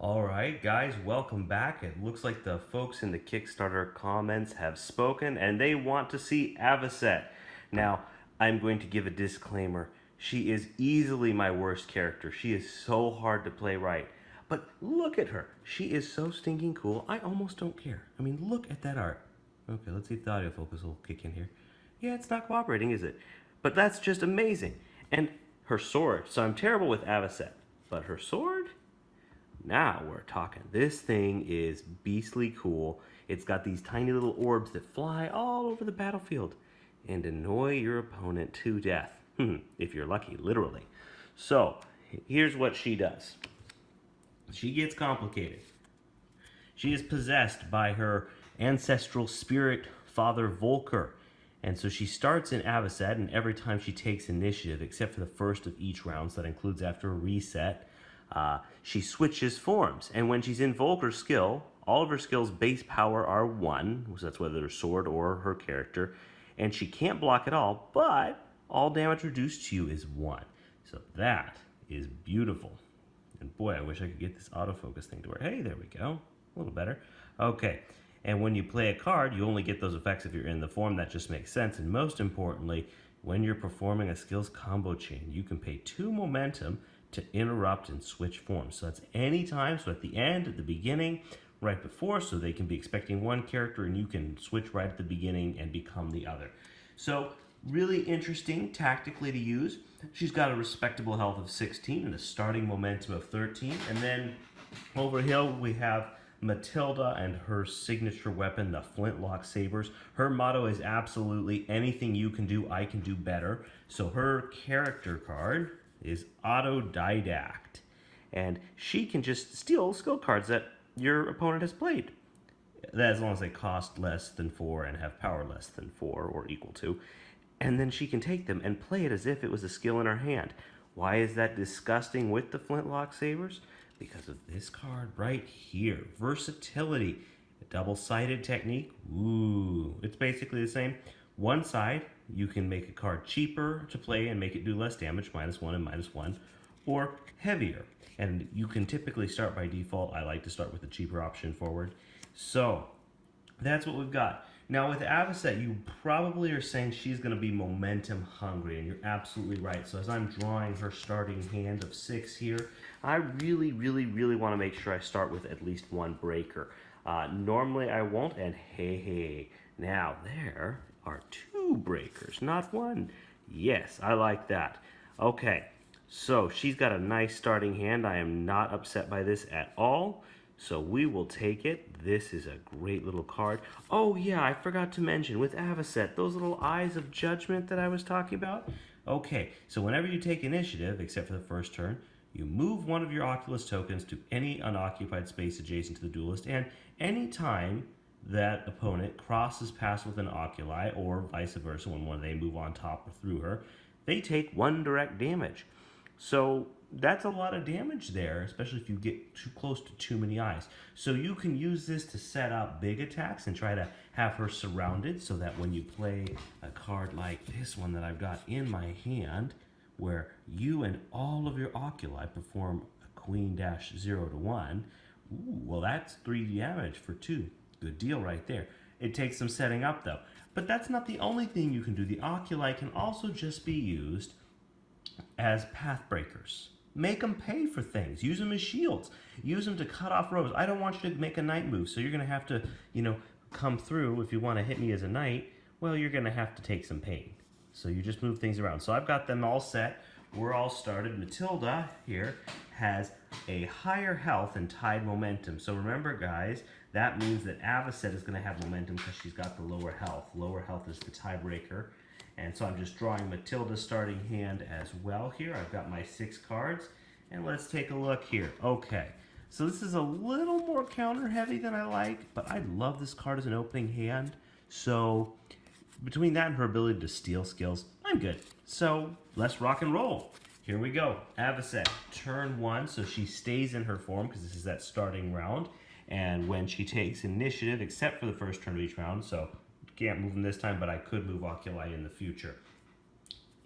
Alright guys, welcome back. It looks like the folks in the Kickstarter comments have spoken and they want to see Avaset. Now, I'm going to give a disclaimer. She is easily my worst character. She is so hard to play right. But look at her. She is so stinking cool. I almost don't care. I mean, look at that art. Okay, let's see if the audio focus will kick in here. Yeah, it's not cooperating, is it? But that's just amazing. And her sword. So I'm terrible with Avaset. But her sword? Now we're talking. This thing is beastly cool. It's got these tiny little orbs that fly all over the battlefield and annoy your opponent to death. If you're lucky, literally. So, here's what she does. She gets complicated. She is possessed by her ancestral spirit, Father Volker. And so she starts in Avaset, and every time she takes initiative, except for the first of each round, so that includes after a reset, she switches forms, and when she's in Volker's skill, all of her skills base power are 1, so that's whether her sword or her character, and she can't block at all, but all damage reduced to you is 1. So that is beautiful. And boy, I wish I could get this autofocus thing to work. Hey, there we go. A little better. Okay, and when you play a card, you only get those effects if you're in the form. That just makes sense, and most importantly, when you're performing a skills combo chain, you can pay 2 momentum to interrupt and switch forms. So that's any time, so at the end, at the beginning, right before, so they can be expecting one character and you can switch right at the beginning and become the other. So really interesting tactically to use. She's got a respectable health of 16 and a starting momentum of 13. And then over here we have Mathilde and her signature weapon, the flintlock sabers. Her motto is absolutely anything you can do, I can do better. So her character card is Autodidact, and she can just steal skill cards that your opponent has played, that as long as they cost less than 4 and have power less than 4 or equal to, and then she can take them and play it as if it was a skill in her hand. Why is that disgusting with the flintlock sabers? Because of this card right here, versatility, a double-sided technique. Ooh, it's basically the same. One side, you can make a card cheaper to play and make it do less damage, -1 and -1, or heavier. And you can typically start by default. I like to start with the cheaper option forward. So, that's what we've got. Now with Avaset, you probably are saying she's going to be momentum hungry, and you're absolutely right. So as I'm drawing her starting hand of 6 here, I really want to make sure I start with at least 1 breaker. Normally I won't, and hey, now there are 2 breakers, not 1. Yes, I like that. Okay, so she's got a nice starting hand. I am not upset by this at all. So we will take it. This is a great little card. Oh yeah, I forgot to mention, with Avaset, those little eyes of judgment that I was talking about. Okay, so whenever you take initiative, except for the first turn, you move one of your Oculus tokens to any unoccupied space adjacent to the duelist, and any time that opponent crosses paths with an oculi, or vice versa, when they move on top or through her, they take 1 direct damage. So that's a lot of damage there, especially if you get too close to too many eyes. So you can use this to set up big attacks and try to have her surrounded, so that when you play a card like this one that I've got in my hand, where you and all of your oculi perform a queen-0 to 1, well, that's 3 damage for 2. Good deal right there. It takes some setting up though. But that's not the only thing you can do. The oculi can also just be used as path breakers. Make them pay for things. Use them as shields. Use them to cut off rows. I don't want you to make a knight move, so you're going to have to, come through. If you want to hit me as a knight, well, you're going to have to take some pain. So you just move things around. So I've got them all set. We're all started. Mathilde here has a higher health and tied momentum. So remember, guys, that means that Avaset is going to have momentum because she's got the lower health. Lower health is the tiebreaker. And so I'm just drawing Mathilde's starting hand as well here. I've got my 6 cards. And let's take a look here. Okay, so this is a little more counter heavy than I like, but I love this card as an opening hand. So between that and her ability to steal skills, I'm good. So let's rock and roll. Here we go. Avaset, turn 1, so she stays in her form because this is that starting round. And when she takes initiative, except for the first turn of each round, so can't move them this time, but I could move oculi in the future.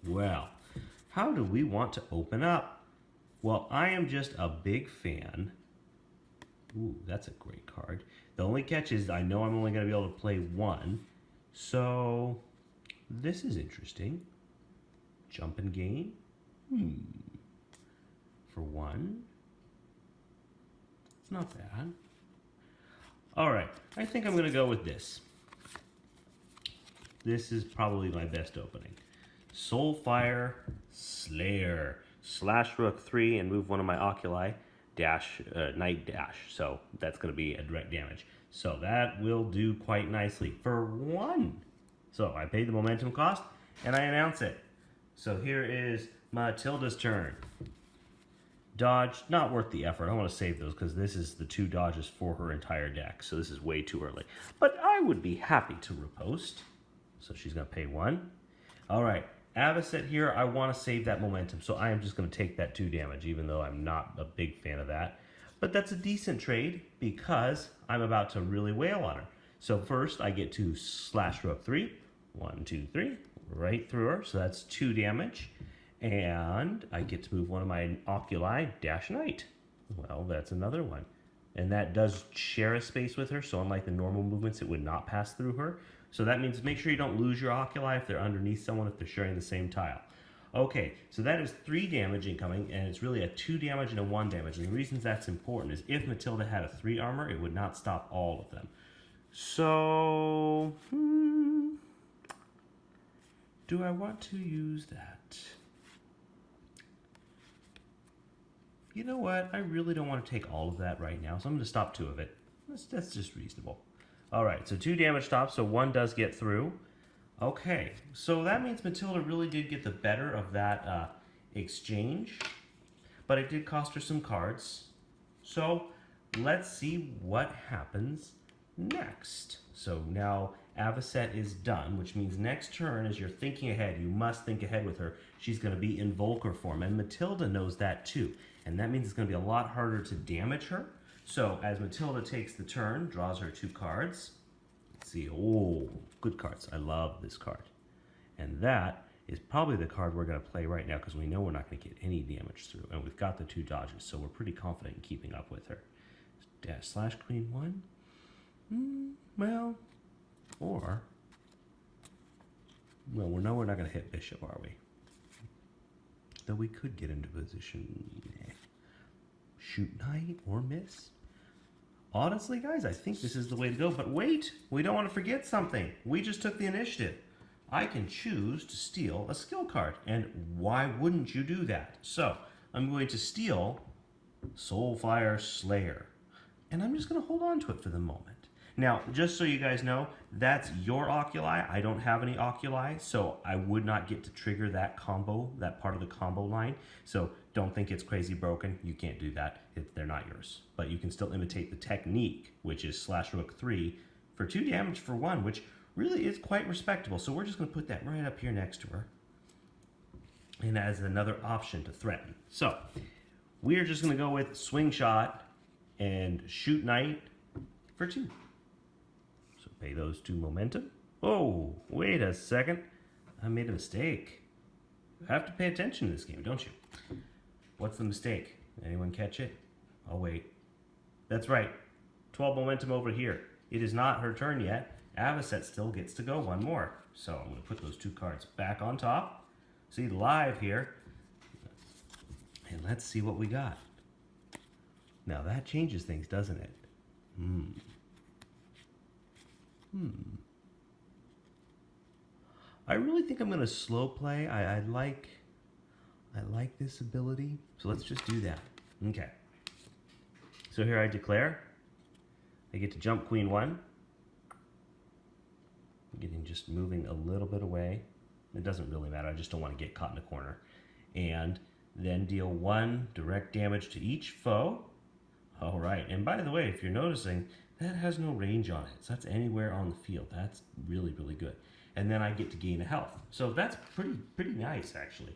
Well, how do we want to open up? Well, I am just a big fan Ooh, that's a great card. The only catch is I know I'm only going to be able to play one. So, this is interesting. Jump and gain. For one. It's not bad. Alright, I think I'm going to go with this. This is probably my best opening. Soulfire Slayer. Slash Rook 3 and move one of my Oculi. Dash, Knight Dash. So that's going to be a direct damage. So that will do quite nicely for one. So I paid the momentum cost and I announce it. So here is Mathilde's turn. Dodge, not worth the effort. I want to save those because this is the 2 dodges for her entire deck. So this is way too early. But I would be happy to riposte. So she's going to pay 1. All right. Avaset here, I want to save that momentum, so I am just going to take that 2 damage, even though I'm not a big fan of that. But that's a decent trade because I'm about to really wail on her. So first, I get to slash Rook 3. 1, 2, 3. Right through her, so that's 2 damage. And I get to move one of my Oculi, Dash Knight. Well, that's another one. And that does share a space with her, so unlike the normal movements, it would not pass through her. So that means make sure you don't lose your Oculi if they're underneath someone, if they're sharing the same tile. Okay, so that is 3 damage incoming, and it's really a 2 damage and a 1 damage. And the reasons that's important is if Mathilde had a 3 armor, it would not stop all of them. So, do I want to use that? You know what? I really don't want to take all of that right now, so I'm going to stop 2 of it. That's just reasonable. Alright, so 2 damage stops, so 1 does get through. Okay, so that means Mathilde really did get the better of that exchange, but it did cost her some cards. So let's see what happens next. So now Avaset is done, which means next turn, as you're thinking ahead, you must think ahead with her, she's going to be in Volker form, and Mathilde knows that too. And that means it's going to be a lot harder to damage her. So, as Mathilde takes the turn, draws her 2 cards. Let's see, oh, good cards. I love this card. And that is probably the card we're going to play right now because we know we're not going to get any damage through. And we've got the 2 dodges, so we're pretty confident in keeping up with her. Dash slash queen 1. Well, or, well, we know we're not going to hit bishop, are we? Though we could get into position. Shoot knight or miss. Honestly, guys, I think this is the way to go. But wait, we don't want to forget something. We just took the initiative. I can choose to steal a skill card. And why wouldn't you do that? So, I'm going to steal Soulfire Slayer. And I'm just going to hold on to it for the moment. Now, just so you guys know, that's your Oculi. I don't have any Oculi, so I would not get to trigger that combo, that part of the combo line. So don't think it's crazy broken. You can't do that if they're not yours. But you can still imitate the technique, which is slash Rook 3 for 2 damage for 1, which really is quite respectable. So we're just going to put that right up here next to her. And as another option to threaten. So we are just going to go with swing shot and shoot knight for 2. So pay those 2 momentum. Oh, wait a second. I made a mistake. You have to pay attention to this game, don't you? What's the mistake? Anyone catch it? I'll wait. That's right. 12 momentum over here. It is not her turn yet. Avaset still gets to go 1 more. So I'm going to put those 2 cards back on top. See, live here. And let's see what we got. Now that changes things, doesn't it? I really think I'm going to slow play. I like this ability. So let's just do that. Okay. So here I declare. I get to jump queen 1. Getting just moving a little bit away. It doesn't really matter. I just don't want to get caught in a corner. And then deal 1 direct damage to each foe. All right. And by the way, if you're noticing, that has no range on it. So that's anywhere on the field. That's really, really good. And then I get to gain a health. So that's pretty nice, actually.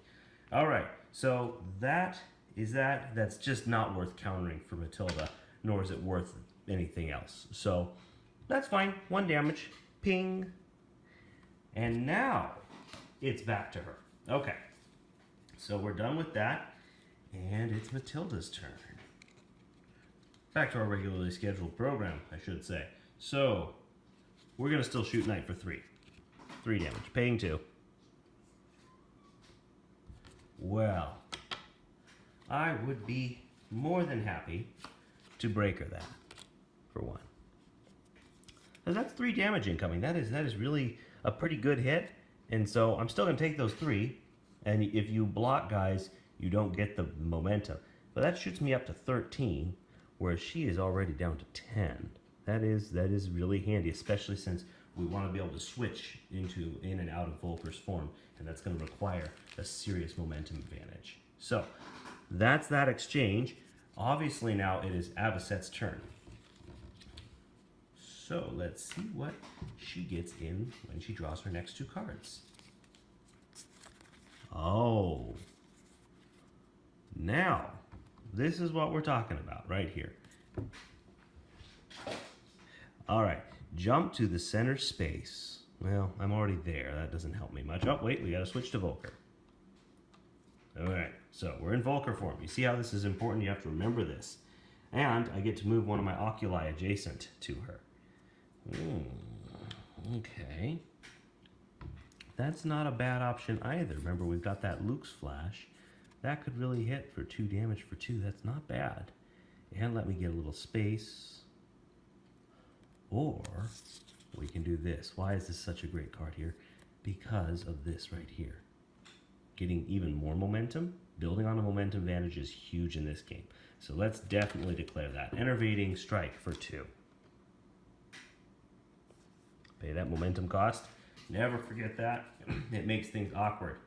All right. So that is that. That's just not worth countering for Mathilde, nor is it worth anything else. So that's fine. 1 damage. Ping. And now it's back to her. Okay. So we're done with that. And it's Mathilde's turn. back to our regularly scheduled program, I should say. So, we're going to still shoot Knight for 3. 3 damage, paying 2. Well, I would be more than happy to break her that for 1. Because that's 3 damage incoming. That is really a pretty good hit. And so I'm still going to take those 3. And if you block, guys, you don't get the momentum. But that shoots me up to 13, whereas she is already down to 10. That is really handy, especially since we want to be able to switch in and out of Volker's form, and that's going to require a serious momentum advantage. So that's that exchange. Obviously now it is Avaset's turn. So let's see what she gets in when she draws her next 2 cards. Oh, now this is what we're talking about right here. All right, jump to the center space. Well, I'm already there. That doesn't help me much. Oh, wait, we got to switch to Volker. All right, so we're in Volker form. You see how this is important? You have to remember this. And I get to move one of my oculi adjacent to her. Okay. That's not a bad option either. Remember, we've got that Luke's Flash. That could really hit for 2 damage for 2. That's not bad. And let me get a little space. Or we can do this. Why is this such a great card here? Because of this right here. Getting even more momentum. Building on a momentum advantage is huge in this game. So let's definitely declare that. Enervating Strike for 2. Pay that momentum cost. Never forget that. It makes things awkward.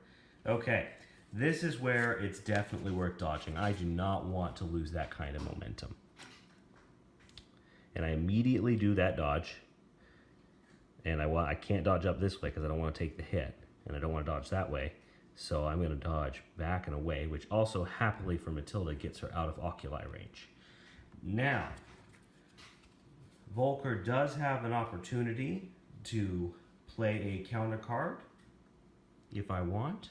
Okay, this is where it's definitely worth dodging. I do not want to lose that kind of momentum. And I immediately do that dodge. And I can't dodge up this way because I don't want to take the hit. And I don't want to dodge that way. So I'm going to dodge back and away, which also happily for Mathilde gets her out of oculi range. Now, Volker does have an opportunity to play a counter card if I want.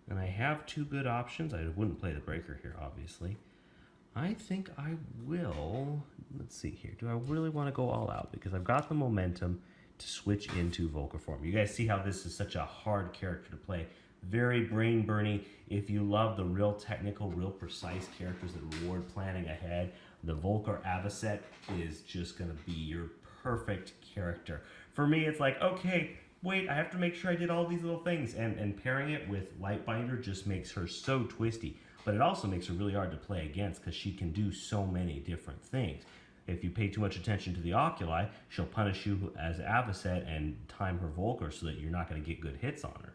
And I have 2 good options. I wouldn't play the breaker here, obviously. I think I will. Let's see here. Do I really want to go all out? Because I've got the momentum to switch into Volker form. You guys see how this is such a hard character to play. Very brain burning. If you love the real technical, real precise characters that reward planning ahead, the Volker Avaset is just going to be your perfect character. For me, it's like, okay, wait, I have to make sure I did all these little things. And pairing it with Lightbinder just makes her so twisty. But it also makes her really hard to play against because she can do so many different things. If you pay too much attention to the oculi, she'll punish you as Avaset and time her Volker so that you're not going to get good hits on her.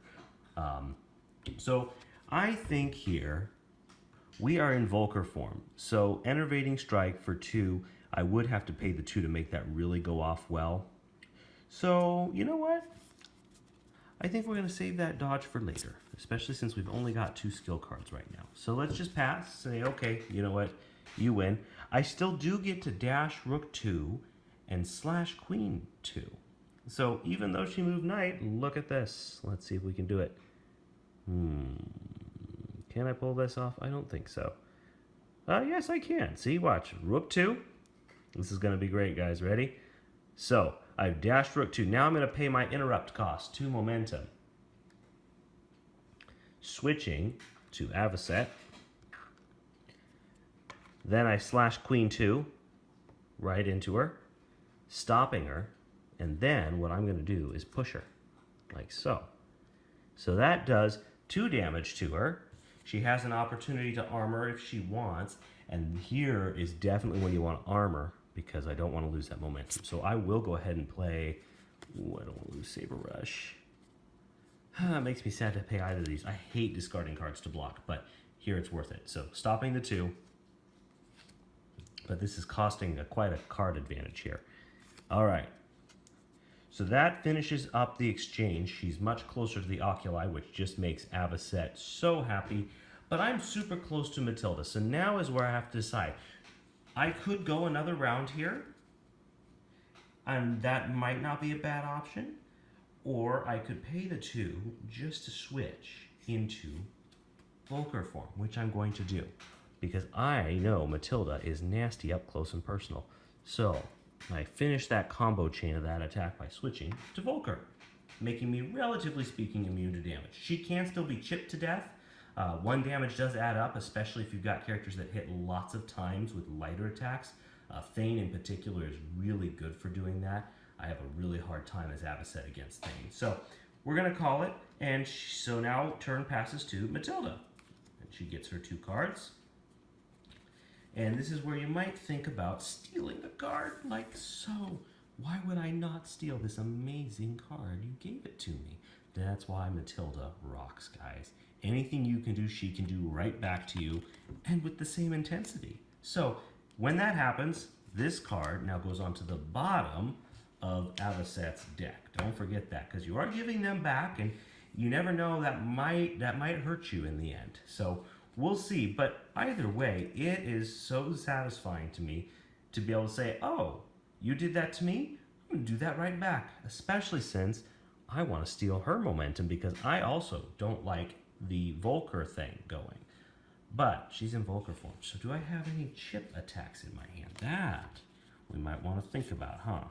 So I think here we are in Volker form. So Enervating Strike for 2, I would have to pay the 2 to make that really go off well. So, you know what? I think we're going to save that dodge for later, especially since we've only got 2 skill cards right now. So let's just pass, say, okay, you know what? You win. I still do get to dash Rook 2 and slash Queen 2. So even though she moved Knight, look at this. Let's see if we can do it. Can I pull this off? I don't think so. Yes, I can. See, watch. Rook 2. This is going to be great, guys. Ready? So I've dashed Rook 2. Now I'm going to pay my interrupt cost, 2 momentum. Switching to Avaset. Then I slash Queen 2 right into her, stopping her, and then what I'm going to do is push her, like so. So that does 2 damage to her. She has an opportunity to armor if she wants, and here is definitely when you want to armor, because I don't want to lose that momentum. So I will go ahead and play, I don't want to lose Saber Rush. It makes me sad to pay either of these. I hate discarding cards to block, but here it's worth it. So stopping the 2. But this is costing quite a card advantage here. All right. So that finishes up the exchange. She's much closer to the oculi, which just makes Avaset so happy. But I'm super close to Mathilde. So now is where I have to decide. I could go another round here. And that might not be a bad option. Or I could pay the 2 just to switch into Volker form, which I'm going to do. because I know Mathilde is nasty up close and personal. So I finish that combo chain of that attack by switching to Volker, making me, relatively speaking, immune to damage. She can still be chipped to death. 1 damage does add up, especially if you've got characters that hit lots of times with lighter attacks. Thane in particular is really good for doing that. I have a really hard time as Avaset against Thane. So we're going to call it, and so now turn passes to Mathilde. And she gets her 2 cards. And this is where you might think about stealing a card like so. Why would I not steal this amazing card? You gave it to me. That's why Mathilde rocks, guys. Anything you can do, she can do right back to you, and with the same intensity. So when that happens, this card now goes onto the bottom of Avaset's deck. Don't forget that, because you are giving them back, and you never know, that might hurt you in the end. So we'll see. But either way, it is so satisfying to me to be able to say, oh, you did that to me? I'm going to do that right back, especially since I want to steal her momentum, because I also don't like the Volker thing going. But she's in Volker form, so do I have any chip attacks in my hand? That we might want to think about, huh?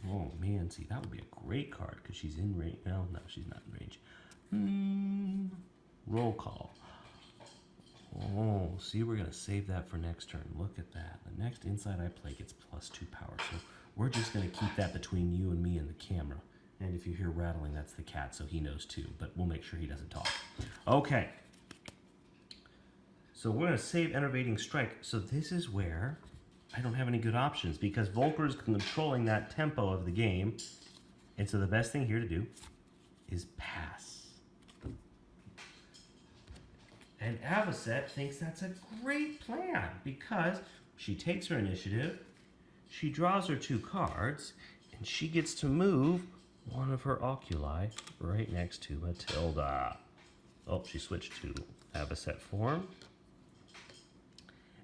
Oh man, see, that would be a great card, because she's in range. No, she's not in range. Roll call. Oh, see, we're going to save that for next turn. Look at that. The next inside I play gets +2 power, so we're just going to keep that between you and me and the camera. And if you hear rattling, that's the cat, so he knows too, but we'll make sure he doesn't talk. Okay. So we're going to save Enervating Strike. So this is where I don't have any good options, because Volker is controlling that tempo of the game. And so the best thing here to do is pass. And Avaset thinks that's a great plan, because she takes her initiative, she draws her 2 cards, and she gets to move one of her oculi right next to Mathilde. Oh, she switched to Avaset form.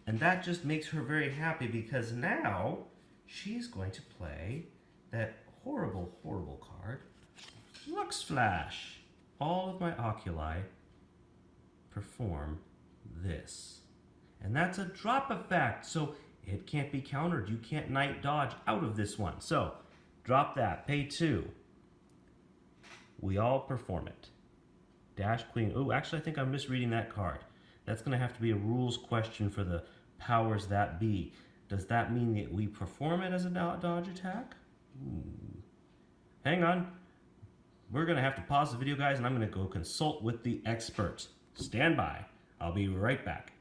And that just makes her very happy, because now she's going to play that horrible, horrible card, Lux Flash. All of my oculi perform this. And that's a drop effect, so it can't be countered. You can't night dodge out of this one. So drop that, pay 2. We all perform it. Dash Queen. Oh, actually, I think I'm misreading that card. That's going to have to be a rules question for the powers that be. Does that mean that we perform it as a dodge attack? Hang on. We're going to have to pause the video, guys, and I'm going to go consult with the expert. Stand by. I'll be right back.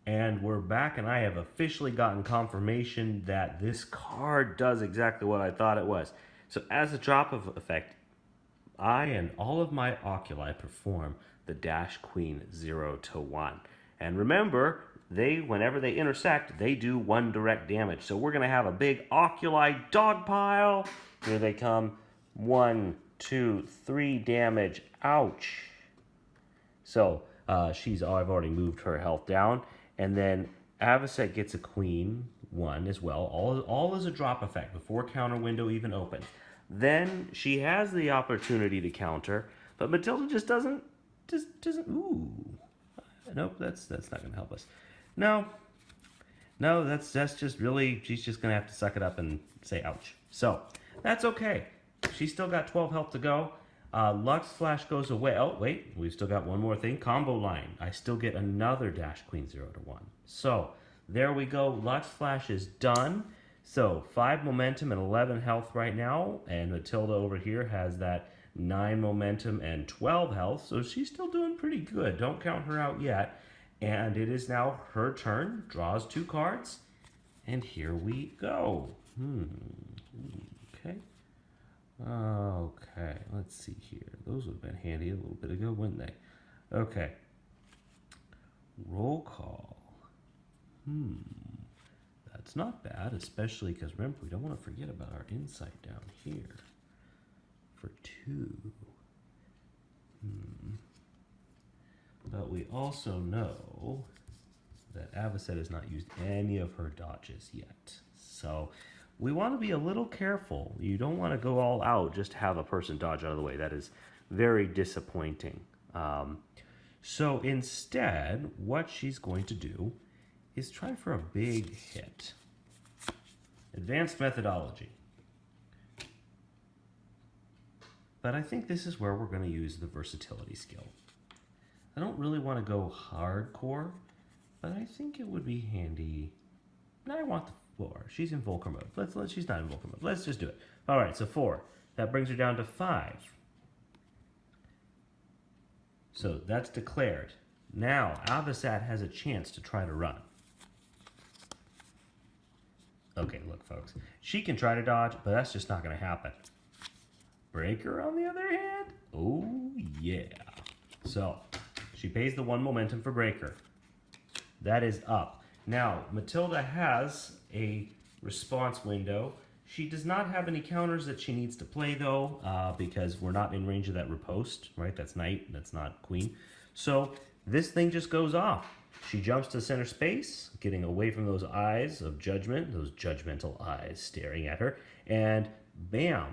And we're back, and I have officially gotten confirmation that this card does exactly what I thought it was. So as a drop of effect, I and all of my oculi perform the Dash Queen 0 to 1. And remember, whenever they intersect, they do 1 direct damage. So we're going to have a big oculi dog pile. Here they come. 1, 2, 3 damage. Ouch. So I've already moved her health down. And then Avaset gets a Queen 1 as well. All is a drop effect before counter window even opens. Then she has the opportunity to counter, but Mathilde just doesn't. Ooh, nope. That's not going to help us. No, that's just really. She's just going to have to suck it up and say ouch. So that's okay. She's still got 12 health to go. Lux Flash goes away. Oh wait, we've still got one more thing. Combo line. I still get another Dash Queen 0 to 1. So there we go. Lux Flash is done. So 5 momentum and 11 health right now, and Mathilde over here has that 9 momentum and 12 health, so she's still doing pretty good. Don't count her out yet. And it is now her turn, draws 2 cards, and here we go. Okay. Okay, let's see here. Those would have been handy a little bit ago, wouldn't they? Okay. Roll call. That's not bad, especially because remember, we don't want to forget about our insight down here for 2. But we also know that Avaset has not used any of her dodges yet. So we want to be a little careful. You don't want to go all out just to have a person dodge out of the way. That is very disappointing. So instead, what she's going to do is try for a big hit. Advanced methodology. But I think this is where we're going to use the versatility skill. I don't really want to go hardcore, but I think it would be handy. No, I want the 4. She's in Volker mode. She's not in Volker mode. Let's just do it. All right, so 4. That brings her down to 5. So that's declared. Now, Avaset has a chance to try to run. Okay, look, folks. She can try to dodge, but that's just not going to happen. Breaker, on the other hand? Oh, yeah. So, she pays the 1 momentum for Breaker. That is up. Now, Mathilde has a response window. She does not have any counters that she needs to play, though, because we're not in range of that riposte, right? That's knight, that's not queen. So, this thing just goes off. She jumps to center space, getting away from those eyes of judgment, those judgmental eyes staring at her, and bam,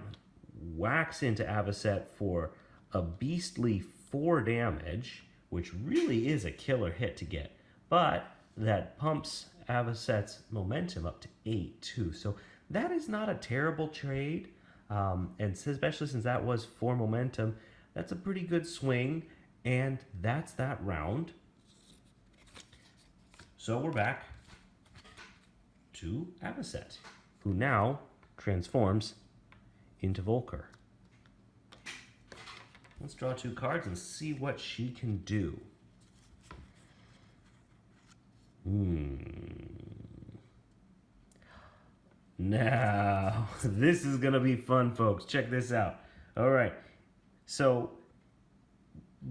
whacks into Avaset for a beastly 4 damage, which really is a killer hit to get. But that pumps Avaset's momentum up to 8 too. So that is not a terrible trade, and especially since that was 4 momentum, that's a pretty good swing, and that's that round. So we're back to Avaset, who now transforms into Volker. Let's draw 2 cards and see what she can do. Now, this is going to be fun, folks. Check this out. All right. So,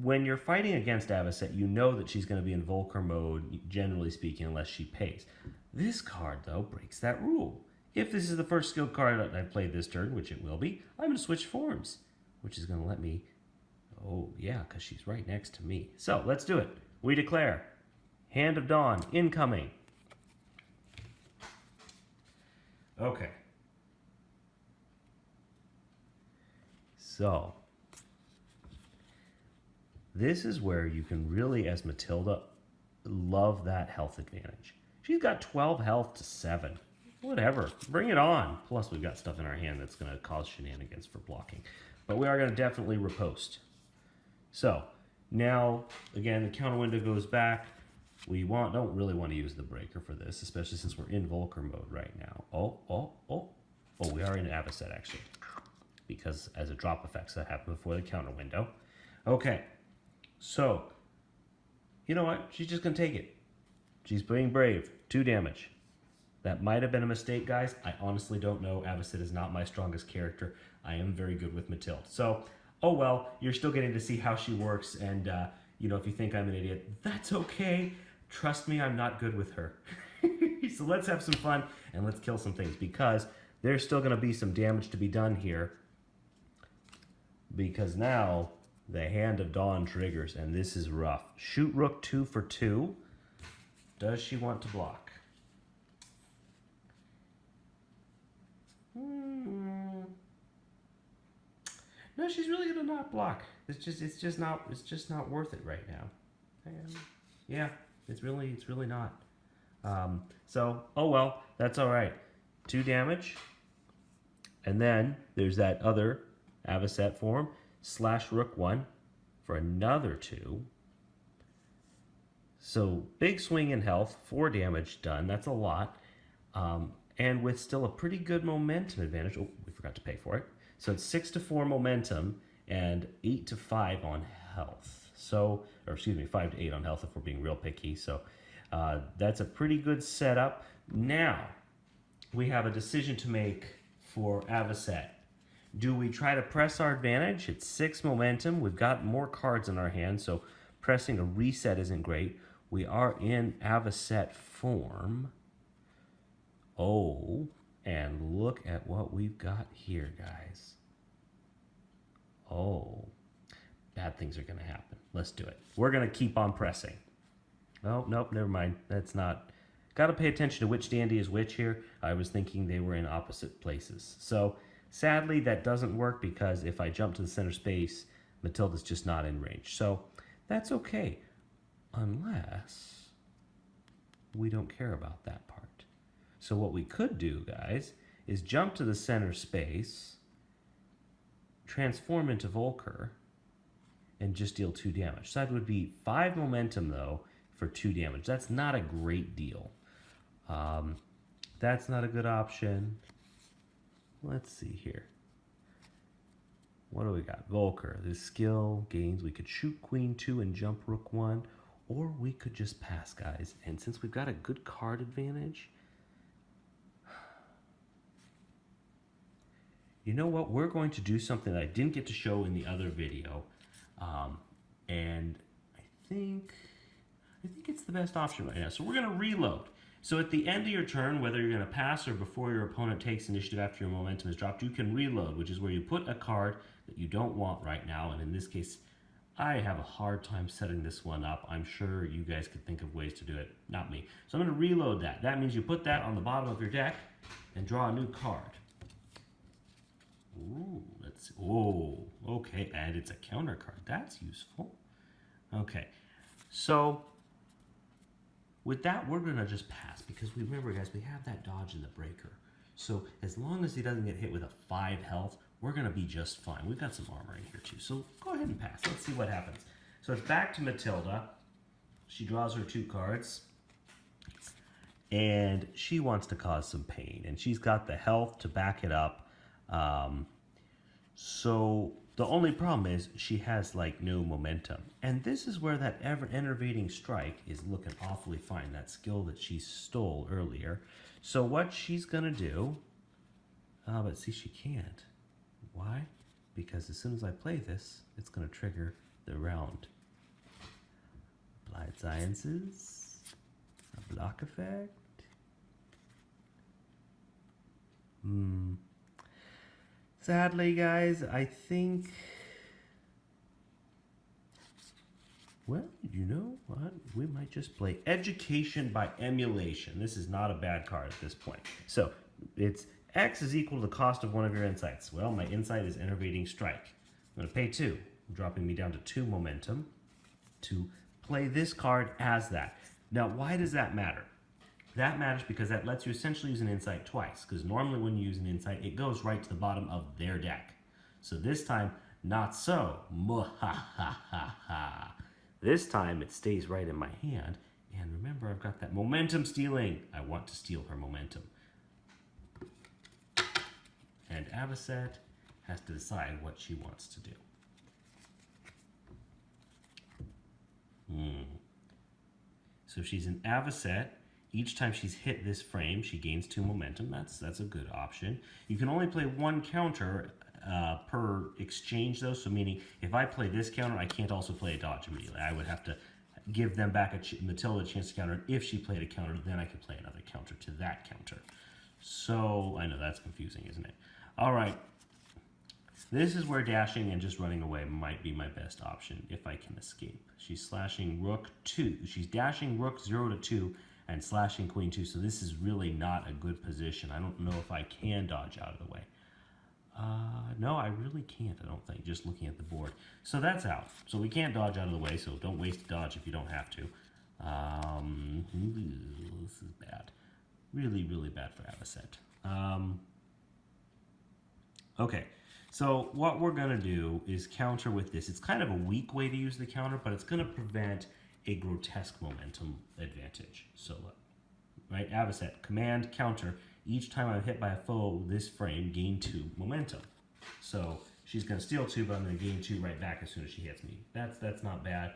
when you're fighting against Avaset, you know that she's going to be in Volker mode, generally speaking, unless she pays. This card, though, breaks that rule. If this is the first skill card that I played this turn, which it will be, I'm going to switch forms, which is going to let me... Oh, yeah, because she's right next to me. So, let's do it. We declare. Hand of Dawn, incoming. Okay. So, this is where you can really, as Mathilde, love that health advantage. She's got 12 health to 7. Whatever, bring it on. Plus, we've got stuff in our hand that's going to cause shenanigans for blocking. But we are going to definitely riposte. So, now, again, the counter window goes back. We don't really want to use the breaker for this, especially since we're in Volker mode right now. Oh, we are in Avaset, actually. Because as a drop effect, so that happened before the counter window. Okay, so, you know what? She's just going to take it. She's being brave. 2 damage. That might have been a mistake, guys. I honestly don't know. Avaset is not my strongest character. I am very good with Mathilde. So, oh well, you're still getting to see how she works, and, you know, if you think I'm an idiot, that's okay. Trust me, I'm not good with her. So let's have some fun, and let's kill some things, because there's still going to be some damage to be done here. Because now, the Hand of Dawn triggers, and this is rough. Shoot Rook 2 for 2. Does she want to block? No, she's really gonna not block. It's just not worth it right now. And yeah, it's really not. So, oh well, that's all right. 2 damage, and then there's that other Avaset form / Rook 1 for another 2. So big swing in health, 4 damage done. That's a lot. And with still a pretty good momentum advantage. Oh, we forgot to pay for it. So it's 6 to 4 momentum and 8 to 5 on health. So, or excuse me, 5 to 8 on health if we're being real picky. So that's a pretty good setup. Now, we have a decision to make for Avaset. Do we try to press our advantage? It's 6 momentum. We've got more cards in our hand, so pressing a reset isn't great. We are in Avaset form. Oh, and look at what we've got here, guys. Oh, bad things are going to happen. Let's do it. We're going to keep on pressing. Oh, nope, never mind. That's not... Got to pay attention to which dandy is which here. I was thinking they were in opposite places. So, sadly, that doesn't work because if I jump to the center space, Mathilde's just not in range. So, that's okay. unless we don't care about that part. So what we could do, guys, is jump to the center space, transform into Volker, and just deal 2 damage. So that would be 5 momentum, though, for 2 damage. That's not a great deal. That's not a good option. Let's see here. What do we got? Volker. The skill gains. We could shoot Queen 2 and jump Rook 1, or we could just pass, guys. And since we've got a good card advantage, you know what? We're going to do something that I didn't get to show in the other video. And I think it's the best option right now. So we're going to reload. So at the end of your turn, whether you're going to pass or before your opponent takes initiative after your momentum is dropped, you can reload, which is where you put a card that you don't want right now. And in this case, I have a hard time setting this one up. I'm sure you guys could think of ways to do it, not me. So I'm going to reload that. That means you put that on the bottom of your deck and draw a new card. Ooh, let's, oh, okay, and it's a counter card. That's useful. Okay, so with that, we're gonna just pass because we remember, guys, we have that dodge in the breaker. So as long as he doesn't get hit with a 5 health, we're gonna be just fine. We've got some armor in here too, so go ahead and pass. Let's see what happens. So it's back to Mathilde. She draws her 2 cards. And she wants to cause some pain, and she's got the health to back it up. So the only problem is she has like no momentum. And this is where that enervating strike is looking awfully fine, that skill that she stole earlier. So what she's gonna do, but see, she can't. Why? Because as soon as I play this, it's gonna trigger the round. Applied Sciences, a block effect. Sadly, guys, I think, well, you know what? We might just play Education by Emulation. This is not a bad card at this point. So it's X is equal to the cost of one of your insights. Well, my insight is Enervating Strike. I'm going to pay 2, dropping me down to 2 momentum to play this card as that. Now, why does that matter? That matters because that lets you essentially use an insight twice, because normally when you use an insight, it goes right to the bottom of their deck. So this time, not so. This time, it stays right in my hand. And remember, I've got that momentum stealing. I want to steal her momentum. And Avaset has to decide what she wants to do. So she's an Avaset. Each time she's hit this frame, she gains 2 momentum. That's a good option. You can only play 1 counter per exchange, though. So meaning, if I play this counter, I can't also play a dodge immediately. I would have to give them back Mathilde a chance to counter. If she played a counter, then I could play another counter to that counter. So I know that's confusing, isn't it? All right. This is where dashing and just running away might be my best option if I can escape. She's slashing Rook 2. She's dashing Rook 0 to 2. And slashing Queen 2, so this is really not a good position. I don't know if I can dodge out of the way. No, I really can't, I don't think, just looking at the board. So that's out. So we can't dodge out of the way, so don't waste a dodge if you don't have to. This is bad. Really, really bad for Avaset. Okay, so what we're going to do is counter with this. It's kind of a weak way to use the counter, but it's going to prevent a grotesque momentum advantage. So, right, Avaset, command, counter. Each time I'm hit by a foe, this frame, gain 2 momentum. So she's going to steal 2, but I'm going to gain 2 right back as soon as she hits me. That's not bad.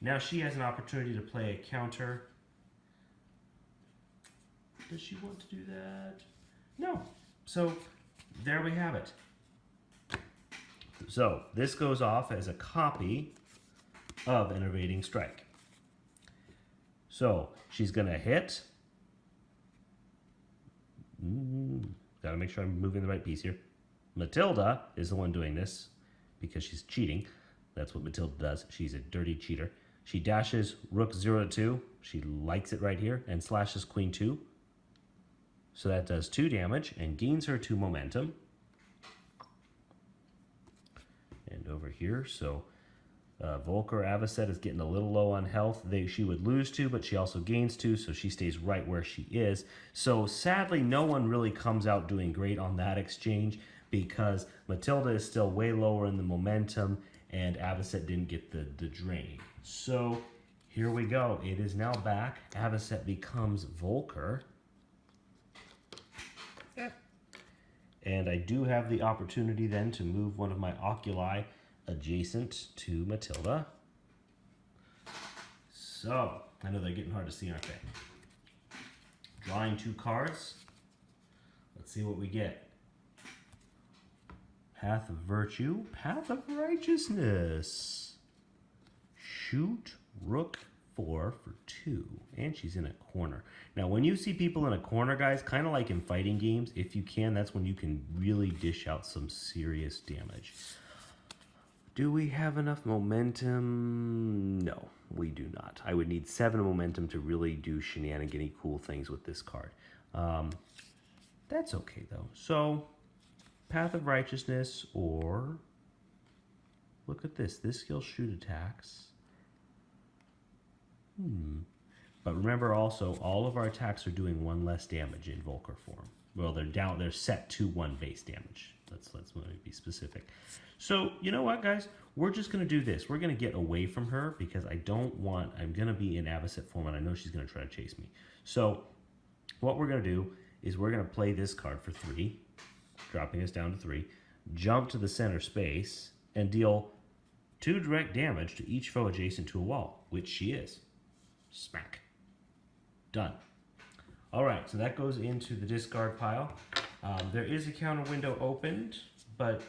Now she has an opportunity to play a counter. Does she want to do that? No. So there we have it. So this goes off as a copy of Enervating Strike. So she's going to hit. Got to make sure I'm moving the right piece here. Mathilde is the one doing this because she's cheating. That's what Mathilde does. She's a dirty cheater. She dashes Rook 0 to 2. She likes it right here and slashes Queen 2. So that does 2 damage and gains her 2 momentum. And over here, so Volker Avaset is getting a little low on health. She would lose 2, but she also gains 2, so she stays right where she is. So sadly, no one really comes out doing great on that exchange because Mathilde is still way lower in the momentum, and Avaset didn't get the drain. So here we go. It is now back. Avaset becomes Volker. And I do have the opportunity then to move one of my oculi adjacent to Mathilde. So, I know they're getting hard to see, aren't they? Drawing 2 cards. Let's see what we get. Path of Virtue, Path of Righteousness. Shoot Rook 4 for 2, and she's in a corner. Now, when you see people in a corner, guys, kind of like in fighting games, if you can, that's when you can really dish out some serious damage. Do we have enough momentum? No, we do not. I would need 7 momentum to really do shenanigans-y cool things with this card. That's okay, though. So, Path of Righteousness, or look at this. This skill shoot attacks. But remember also, all of our attacks are doing 1 less damage in Volker form. Well, they're set to 1 base damage. Let's be specific. So, you know what, guys? We're just going to do this. We're going to get away from her because I'm going to be in Avaset form, and I know she's going to try to chase me. So, what we're going to do is we're going to play this card for 3, dropping us down to 3, jump to the center space, and deal 2 direct damage to each foe adjacent to a wall, which she is. Smack. Done. All right, so that goes into the discard pile. There is a counter window opened, but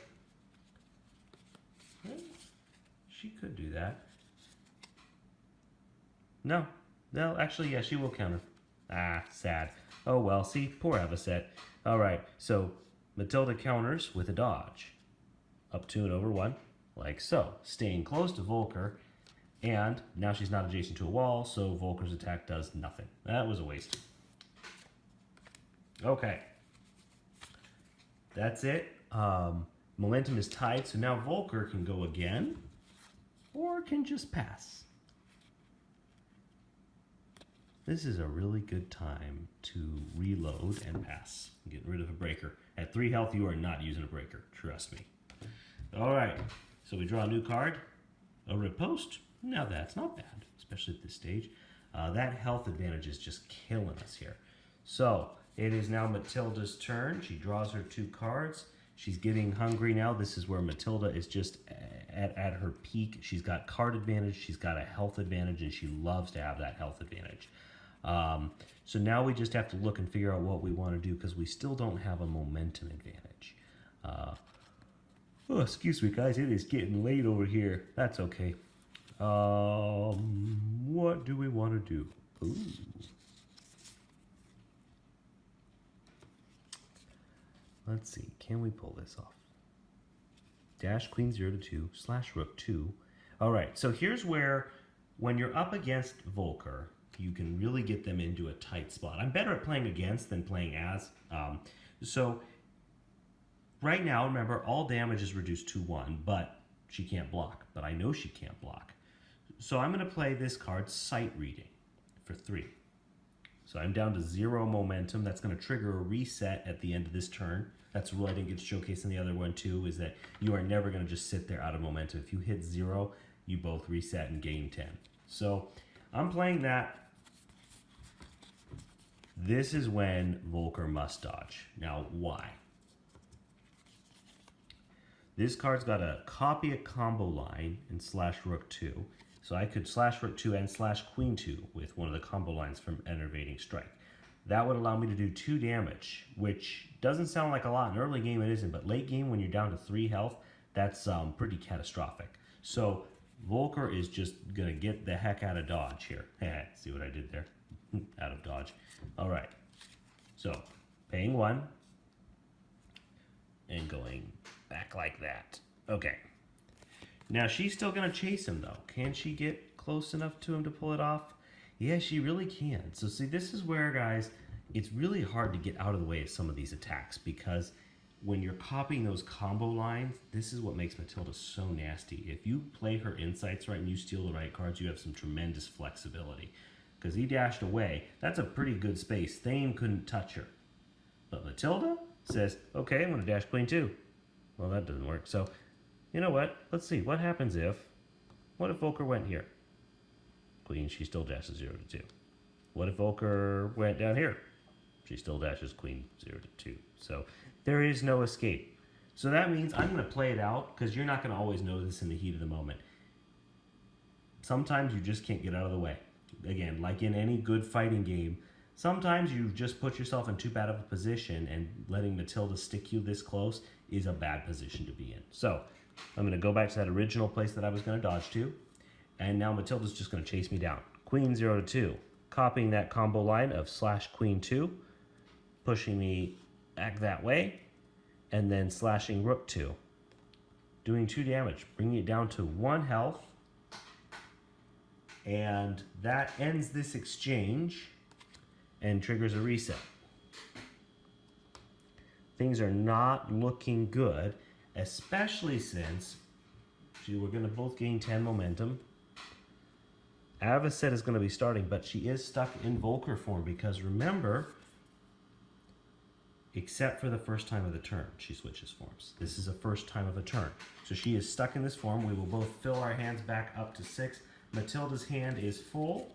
she could do that. No, actually, yeah, she will counter. Ah, sad. Oh well, see, poor Avaset. All right, so Mathilde counters with a dodge. Up 2 and over 1, like so. Staying close to Volker. And now she's not adjacent to a wall, so Volker's attack does nothing. That was a waste. Okay. That's it. Momentum is tied, so now Volker can go again, or can just pass. This is a really good time to reload and pass. Getting rid of a breaker. At 3 health, you are not using a breaker. Trust me. All right. So we draw a new card. A riposte. Now that's not bad, especially at this stage. That health advantage is just killing us here. So it is now Mathilde's turn. She draws her 2 cards. She's getting hungry now. This is where Mathilde is just at her peak. She's got card advantage. She's got a health advantage, and she loves to have that health advantage. So now we just have to look and figure out what we want to do because we still don't have a momentum advantage. Oh, excuse me, guys. It is getting late over here. That's okay. What do we want to do? Ooh. Let's see. Can we pull this off? Dash Queen 0 to 2 / Rook 2. All right. So here's where, when you're up against Volker, you can really get them into a tight spot. I'm better at playing against than playing as. So right now, remember, all damage is reduced to 1, but she can't block. But I know she can't block. So I'm going to play this card, Sight Reading, for 3. So I'm down to 0 momentum. That's going to trigger a reset at the end of this turn. That's a rule I didn't get to showcase in the other one too, is that you are never going to just sit there out of momentum. If you hit 0, you both reset and gain 10. So I'm playing that. This is when Volker must dodge. Now, why? This card's got a copy a combo line in / Rook 2. So I could / Rook 2 and / Queen 2 with one of the combo lines from Enervating Strike. That would allow me to do 2 damage, which doesn't sound like a lot. In early game it isn't, but late game when you're down to 3 health, that's pretty catastrophic. So Volker is just going to get the heck out of dodge here. See what I did there? Out of dodge. All right. So paying 1 and going back like that. Okay. Now, she's still going to chase him, though. Can she get close enough to him to pull it off? Yeah, she really can. So, see, this is where, guys, it's really hard to get out of the way of some of these attacks because when you're copying those combo lines, this is what makes Mathilde so nasty. If you play her insights right and you steal the right cards, you have some tremendous flexibility. Because he dashed away. That's a pretty good space. Thane couldn't touch her. But Mathilde says, okay, I'm going to dash queen 2. Well, that doesn't work. So, you know what? Let's see. What happens if... What if Volker went here? Queen, she still dashes 0 to 2. What if Volker went down here? She still dashes queen 0 to 2. So there is no escape. So that means I'm going to play it out because you're not going to always know this in the heat of the moment. Sometimes you just can't get out of the way. Again, like in any good fighting game, sometimes you just put yourself in too bad of a position, and letting Mathilde stick you this close is a bad position to be in. So I'm going to go back to that original place that I was going to dodge to, and now Mathilde's just going to chase me down. Queen 0 to 2, copying that combo line of slash queen 2, pushing me back that way, and then slashing rook 2, doing 2 damage, bringing it down to 1 health. And that ends this exchange and triggers a reset. Things are not looking good, especially since we're going to both gain 10 momentum. Avaset is going to be starting, but she is stuck in Volker form because remember, except for the first time of the turn, she switches forms. This is a first time of a turn. So she is stuck in this form. We will both fill our hands back up to 6. Mathilde's hand is full,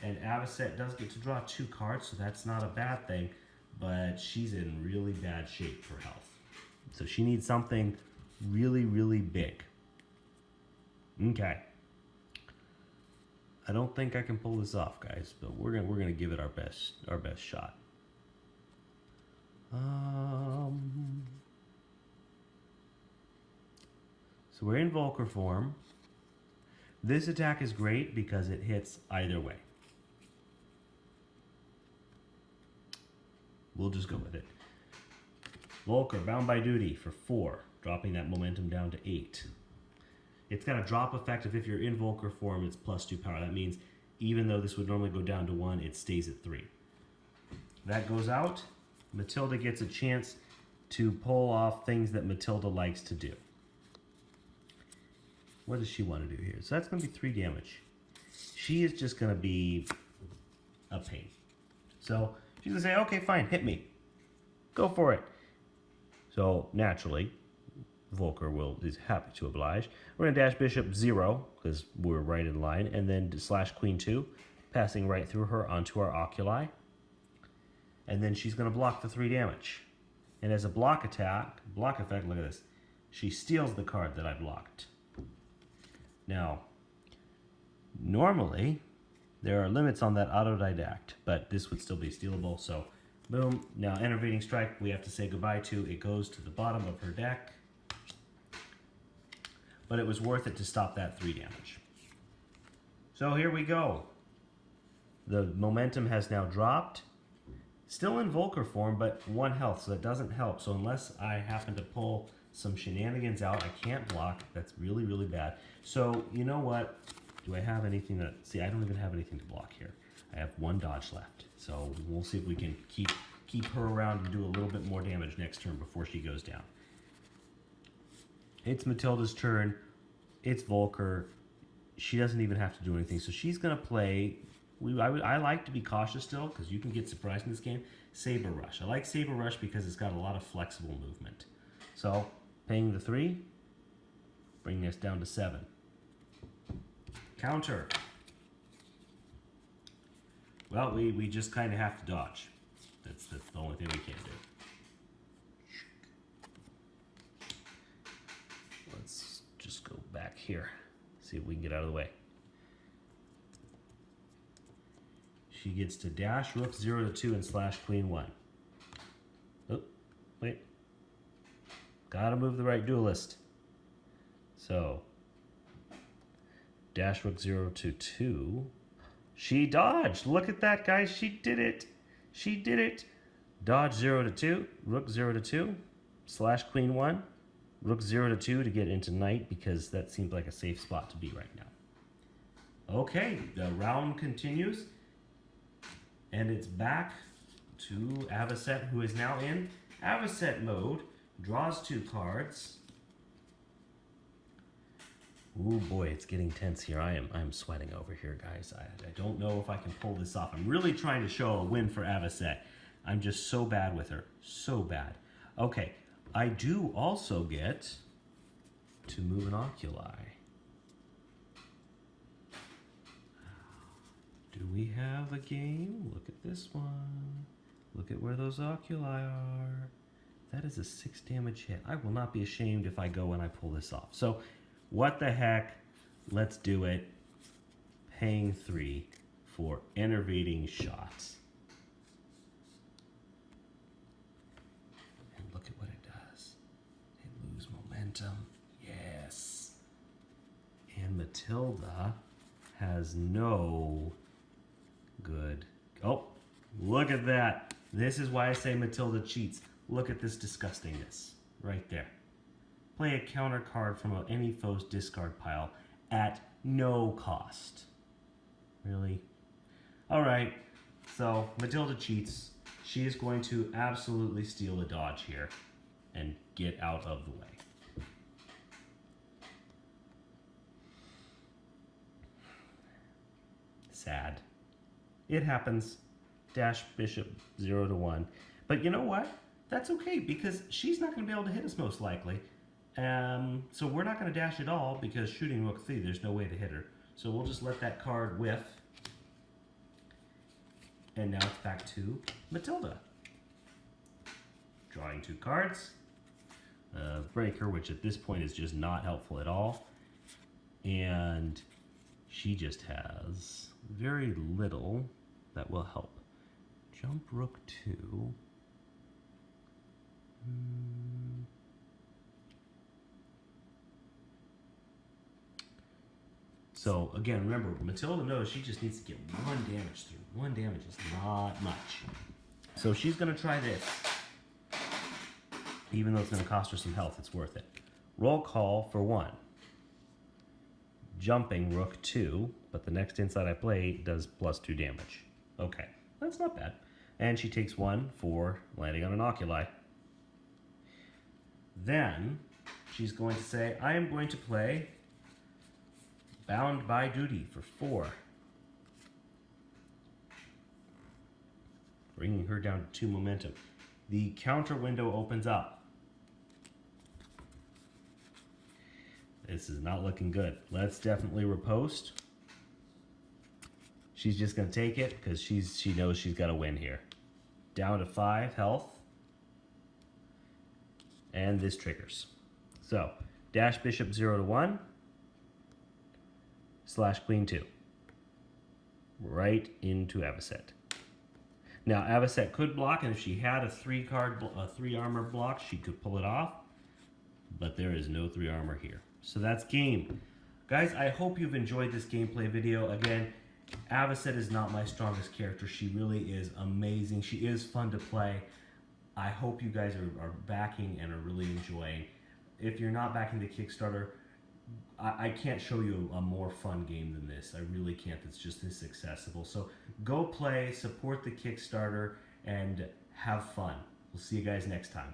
and Avaset does get to draw 2 cards, so that's not a bad thing, but she's in really bad shape for health. So she needs something really, really big. Okay. I don't think I can pull this off, guys, but we're gonna give it our best shot. So we're in Volker form. This attack is great because it hits either way. We'll just go with it. Volker, bound by duty for 4, dropping that momentum down to 8. It's got a drop effect of if you're in Volker form, it's +2 power. That means even though this would normally go down to 1, it stays at 3. That goes out. Mathilde gets a chance to pull off things that Mathilde likes to do. What does she want to do here? So that's going to be 3 damage. She is just going to be a pain. So she's going to say, okay, fine, hit me. Go for it. So naturally, Volker is happy to oblige. We're going to dash bishop 0, because we're right in line, and then slash queen 2, passing right through her onto our oculi. And then she's going to block the 3 damage. And as a block effect, look at this. She steals the card that I blocked. Now, normally, there are limits on that autodidact, but this would still be stealable, so boom. Now, enervating strike, we have to say goodbye to. It goes to the bottom of her deck, but it was worth it to stop that 3 damage. So here we go. The momentum has now dropped. Still in Volker form, but 1 health, so that doesn't help. So unless I happen to pull some shenanigans out, I can't block. That's really, really bad. So, you know what? Do I have anything that... See, I don't even have anything to block here. I have 1 dodge left. So we'll see if we can keep her around and do a little bit more damage next turn before she goes down. It's Mathilde's turn. It's Volker. She doesn't even have to do anything. So she's going to play... I like to be cautious still, because you can get surprised in this game. Saber Rush. I like Saber Rush because it's got a lot of flexible movement. So, paying the 3, bringing us down to 7. Counter. Well, we just kind of have to dodge. That's the only thing we can do. Let's just go back here. See if we can get out of the way. She gets to dash rook 0 to 2 and slash queen 1. Oh, wait. Gotta move the right duelist. So, dash rook 0 to 2. She dodged. Look at that, guys. She did it. She did it. Dodge 0 to 2. Rook 0 to 2. Slash queen 1. Rook 0 to 2 to get into knight because that seems like a safe spot to be right now. Okay, the round continues. And it's back to Avaset, who is now in Avaset mode, draws 2 cards. Ooh boy, it's getting tense here. I'm sweating over here, guys. I don't know if I can pull this off. I'm really trying to show a win for Avaset. I'm just so bad with her. So bad. Okay, I do also get to move an oculi. Do we have a game? Look at this one. Look at where those oculi are. That is a 6 damage hit. I will not be ashamed if I go and I pull this off. So, what the heck? Let's do it. Paying 3 for enervating shots. And look at what it does. It loses momentum. Yes. And Mathilde has no good. Oh, look at that. This is why I say Mathilde cheats. Look at this disgustingness right there. Play a counter card from any foe's discard pile at no cost. Really? Alright, so Mathilde cheats. She is going to absolutely steal a dodge here and get out of the way. Sad. It happens. Dash bishop 0 to 1. But you know what? That's okay because she's not going to be able to hit us most likely. So we're not going to dash at all because shooting rook 3, there's no way to hit her. So we'll just let that card whiff. And now it's back to Mathilde. Drawing 2 cards. Breaker, which at this point is just not helpful at all. And she just has very little that will help. Jump rook 2. So again, remember, Mathilde knows she just needs to get 1 damage through. 1 damage is not much. So she's going to try this. Even though it's going to cost her some health, it's worth it. Roll call for 1. Jumping rook 2, but the next inside I play does +2 damage. Okay, that's not bad. And she takes 1 for landing on an oculi. Then she's going to say, I am going to play Bound by Duty for 4. Bringing her down to 2 momentum. The counter window opens up. This is not looking good. Let's definitely riposte. She's just going to take it because she knows she's got to win here. Down to 5 health. And this triggers. So, dash bishop 0 to 1. / queen 2. Right into Avaset. Now, Avaset could block, and if she had a 3 armor block, she could pull it off. But there is no 3 armor here. So that's game. Guys, I hope you've enjoyed this gameplay video. Again, Avaset is not my strongest character. She really is amazing. She is fun to play. I hope you guys are backing and are really enjoying. If you're not backing the Kickstarter, I can't show you a more fun game than this. I really can't. It's just this accessible. So go play, support the Kickstarter, and have fun. We'll see you guys next time.